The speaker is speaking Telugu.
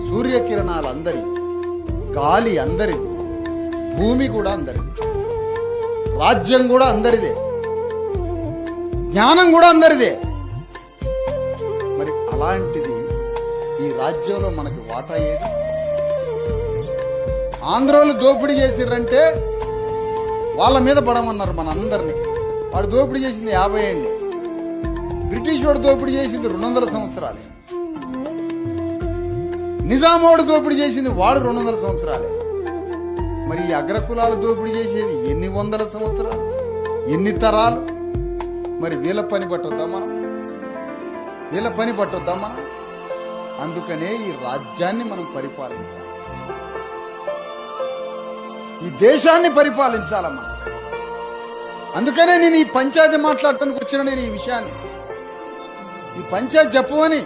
సూర్యకిరణాలు అందరి, గాలి అందరిది, భూమి కూడా అందరిది, రాజ్యం కూడా అందరిదే, జ్ఞానం కూడా అందరిదే. మరి అలాంటిది ఈ రాజ్యంలో మనకి వాటా ఏది? ఆంధ్రోలు దోపిడీ చేసిర్రంటే వాళ్ళ మీద పడమన్నారు మన అందరినీ. వాడు దోపిడీ చేసింది 50 ఏళ్ళు, బ్రిటిష్ వాడు దోపిడీ చేసింది 200 సంవత్సరాలే, నిజామోడు దోపిడీ చేసింది వాడు 200 సంవత్సరాలే. మరి ఈ అగ్రకులాలు దోపిడీ చేసేది ఎన్ని వందల సంవత్సరాలు, ఎన్ని తరాలు? మరి వీళ్ళ పని పట్టొద్దా మనం? వీళ్ళ పని పట్టొద్దా మనం? అందుకనే ఈ రాజ్యాన్ని మనం పరిపాలించాలి, ఈ దేశాన్ని పరిపాలించాలమ్మా. అందుకనే నేను ఈ పంచాయతీ మాట్లాడటానికి వచ్చిన, నేను ఈ విషయాన్ని, ఈ పంచాయతీ చెప్పమని